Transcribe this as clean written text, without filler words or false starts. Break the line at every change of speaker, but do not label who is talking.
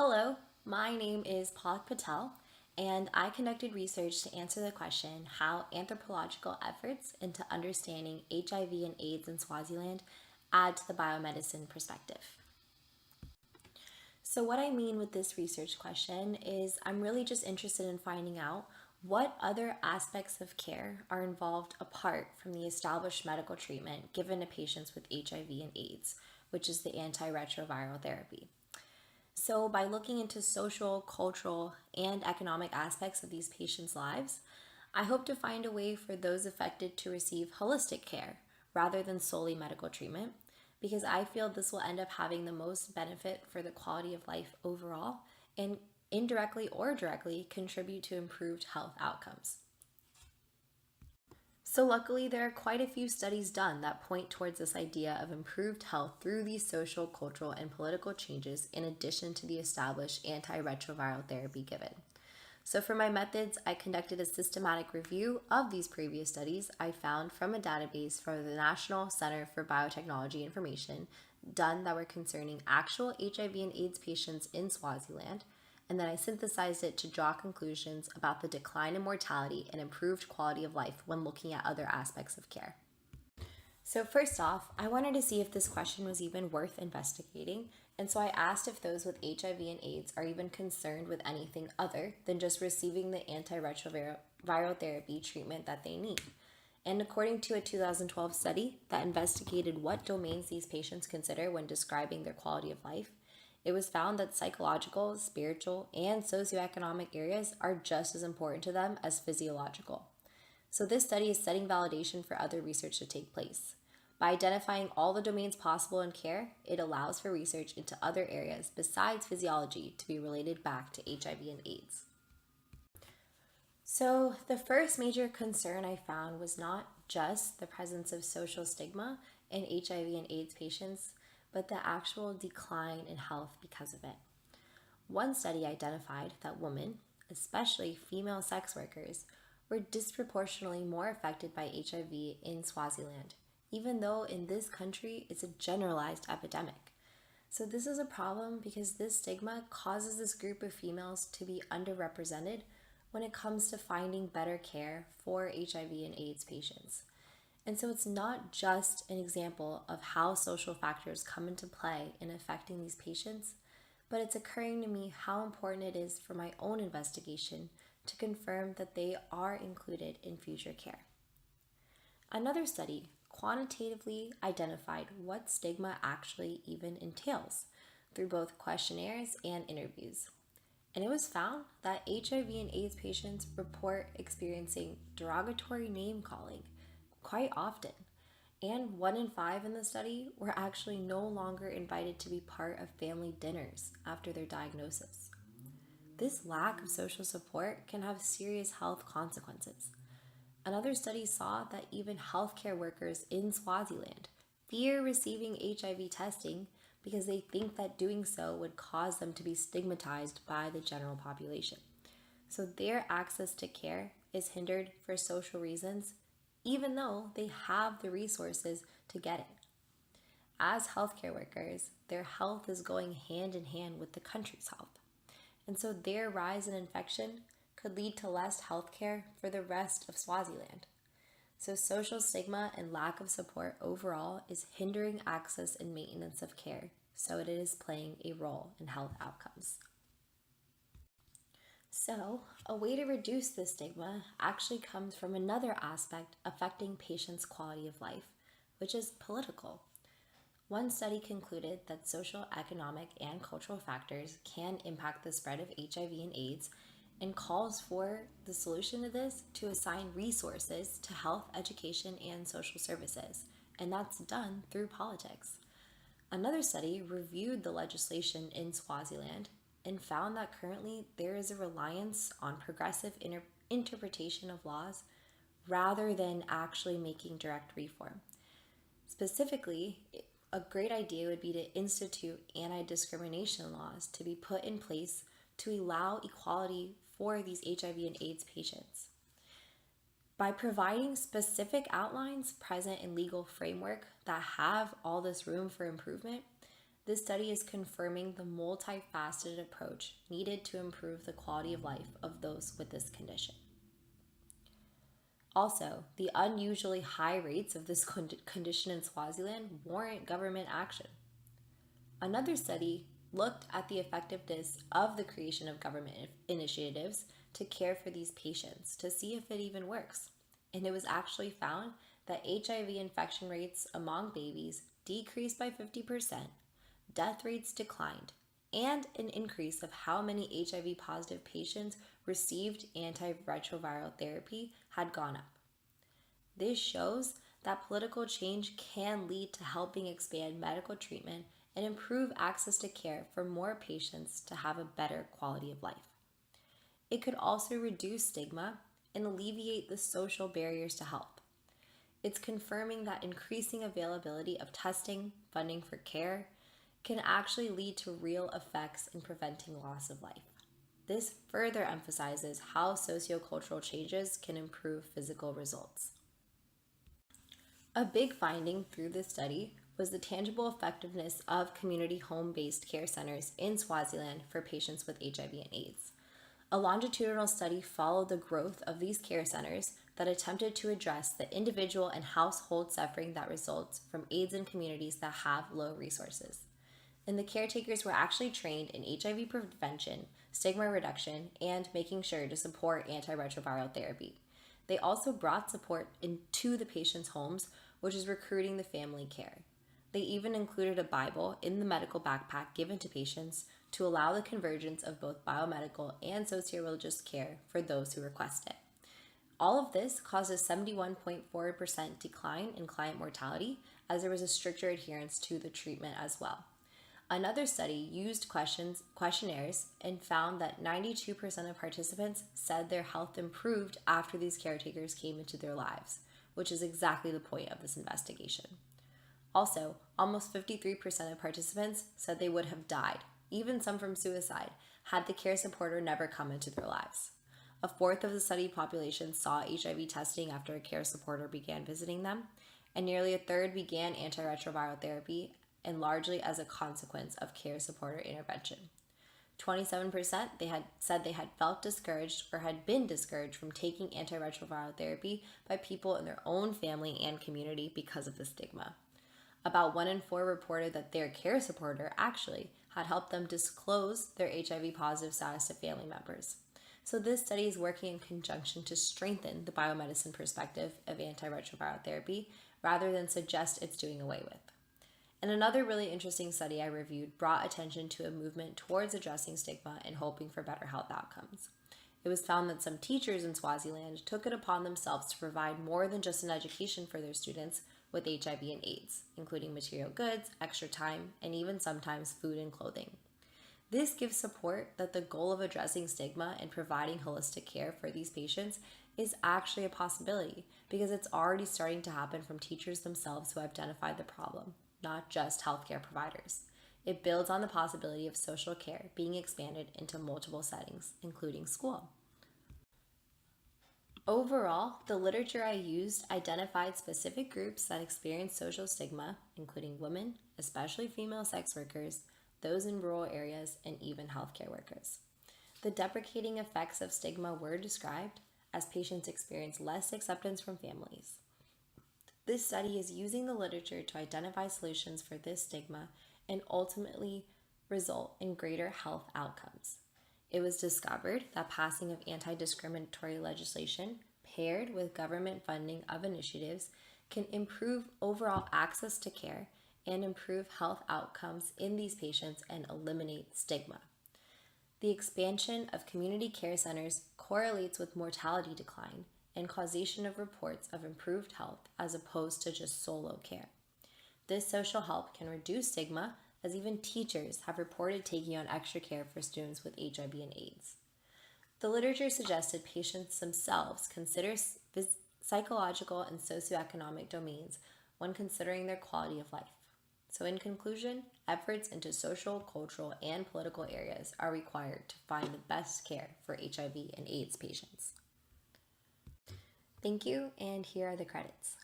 Hello, my name is Palak Patel, and I conducted research to answer the question how anthropological efforts into understanding HIV and AIDS in Swaziland add to the biomedicine perspective. So, what I mean with this research question is I'm really just interested in finding out what other aspects of care are involved apart from the established medical treatment given to patients with HIV and AIDS, which is the antiretroviral therapy. So, by looking into social, cultural, and economic aspects of these patients' lives, I hope to find a way for those affected to receive holistic care rather than solely medical treatment, because I feel this will end up having the most benefit for the quality of life overall and indirectly or directly contribute to improved health outcomes. So, luckily, there are quite a few studies done that point towards this idea of improved health through these social, cultural, and political changes, in addition to the established antiretroviral therapy given. So, for my methods, I conducted a systematic review of these previous studies I found from a database from the National Center for Biotechnology Information done that were concerning actual HIV and AIDS patients in Swaziland, and then I synthesized it to draw conclusions about the decline in mortality and improved quality of life when looking at other aspects of care. So, first off, I wanted to see if this question was even worth investigating, and so I asked if those with HIV and AIDS are even concerned with anything other than just receiving the antiretroviral therapy treatment that they need. And according to a 2012 study that investigated what domains these patients consider when describing their quality of life, it was found that psychological, spiritual, and socioeconomic areas are just as important to them as physiological. So, this study is setting validation for other research to take place. By identifying all the domains possible in care, it allows for research into other areas besides physiology to be related back to HIV and AIDS. So, the first major concern I found was not just the presence of social stigma in HIV and AIDS patients, but the actual decline in health because of it. One study identified that women, especially female sex workers, were disproportionately more affected by HIV in Swaziland, even though in this country it's a generalized epidemic. So, this is a problem because this stigma causes this group of females to be underrepresented when it comes to finding better care for HIV and AIDS patients. And so it's not just an example of how social factors come into play in affecting these patients, but it's occurring to me how important it is for my own investigation to confirm that they are included in future care. Another study quantitatively identified what stigma actually even entails through both questionnaires and interviews. And it was found that HIV and AIDS patients report experiencing derogatory name calling quite often. And 1 in 5 in the study were actually no longer invited to be part of family dinners after their diagnosis. This lack of social support can have serious health consequences. Another study saw that even healthcare workers in Swaziland fear receiving HIV testing because they think that doing so would cause them to be stigmatized by the general population. So their access to care is hindered for social reasons, even though they have the resources to get it. As healthcare workers, their health is going hand in hand with the country's health. And so their rise in infection could lead to less healthcare for the rest of Swaziland. So social stigma and lack of support overall is hindering access and maintenance of care, so it is playing a role in health outcomes. So, a way to reduce this stigma actually comes from another aspect affecting patients' quality of life, which is political. One study concluded that social, economic, and cultural factors can impact the spread of HIV and AIDS and calls for the solution to this to assign resources to health, education, and social services, and that's done through politics. Another study reviewed the legislation in Swaziland and found that currently there is a reliance on progressive interpretation of laws rather than actually making direct reform. Specifically, a great idea would be to institute anti-discrimination laws to be put in place to allow equality for these HIV and AIDS patients. By providing specific outlines present in legal framework that have all this room for improvement, This study is confirming the multifaceted approach needed to improve the quality of life of those with this condition. Also, the unusually high rates of this condition in Swaziland warrant government action. Another study looked at the effectiveness of the creation of government initiatives to care for these patients to see if it even works. And it was actually found that HIV infection rates among babies decreased by 50%, death rates declined, and an increase of how many HIV positive patients received antiretroviral therapy had gone up. This shows that political change can lead to helping expand medical treatment and improve access to care for more patients to have a better quality of life. It could also reduce stigma and alleviate the social barriers to help. It's confirming that increasing availability of testing, funding for care, can actually lead to real effects in preventing loss of life. This further emphasizes how sociocultural changes can improve physical results. A big finding through this study was the tangible effectiveness of community home-based care centers in Swaziland for patients with HIV and AIDS. A longitudinal study followed the growth of these care centers that attempted to address the individual and household suffering that results from AIDS in communities that have low resources. And the caretakers were actually trained in HIV prevention, stigma reduction, and making sure to support antiretroviral therapy. They also brought support into the patients' homes, which is recruiting the family care. They even included a Bible in the medical backpack given to patients to allow the convergence of both biomedical and socio-religious care for those who request it. All of this caused a 71.4% decline in client mortality, as there was a stricter adherence to the treatment as well. Another study used questionnaires and found that 92% of participants said their health improved after these caretakers came into their lives, which is exactly the point of this investigation. Also, almost 53% of participants said they would have died, even some from suicide, had the care supporter never come into their lives. A fourth of the study population saw HIV testing after a care supporter began visiting them, and nearly a third began antiretroviral therapy, and largely as a consequence of care supporter intervention. 27% said they had felt discouraged or had been discouraged from taking antiretroviral therapy by people in their own family and community because of the stigma. About 1 in 4 reported that their care supporter actually had helped them disclose their HIV positive status to family members. So this study is working in conjunction to strengthen the biomedicine perspective of antiretroviral therapy rather than suggest it's doing away with. And another really interesting study I reviewed brought attention to a movement towards addressing stigma and hoping for better health outcomes. It was found that some teachers in Swaziland took it upon themselves to provide more than just an education for their students with HIV and AIDS, including material goods, extra time, and even sometimes food and clothing. This gives support that the goal of addressing stigma and providing holistic care for these patients is actually a possibility because it's already starting to happen from teachers themselves who identified the problem, not just healthcare providers. It builds on the possibility of social care being expanded into multiple settings, including school. Overall, the literature I used identified specific groups that experience social stigma, including women, especially female sex workers, those in rural areas, and even healthcare workers. The deprecating effects of stigma were described as patients experience less acceptance from families. This study is using the literature to identify solutions for this stigma and ultimately result in greater health outcomes. It was discovered that passing of anti-discriminatory legislation paired with government funding of initiatives can improve overall access to care and improve health outcomes in these patients and eliminate stigma. The expansion of community care centers correlates with mortality decline and causation of reports of improved health as opposed to just solo care. This social help can reduce stigma, as even teachers have reported taking on extra care for students with HIV and AIDS. The literature suggested patients themselves consider psychological and socioeconomic domains when considering their quality of life. So in conclusion, efforts into social, cultural, and political areas are required to find the best care for HIV and AIDS patients. Thank you, and here are the credits.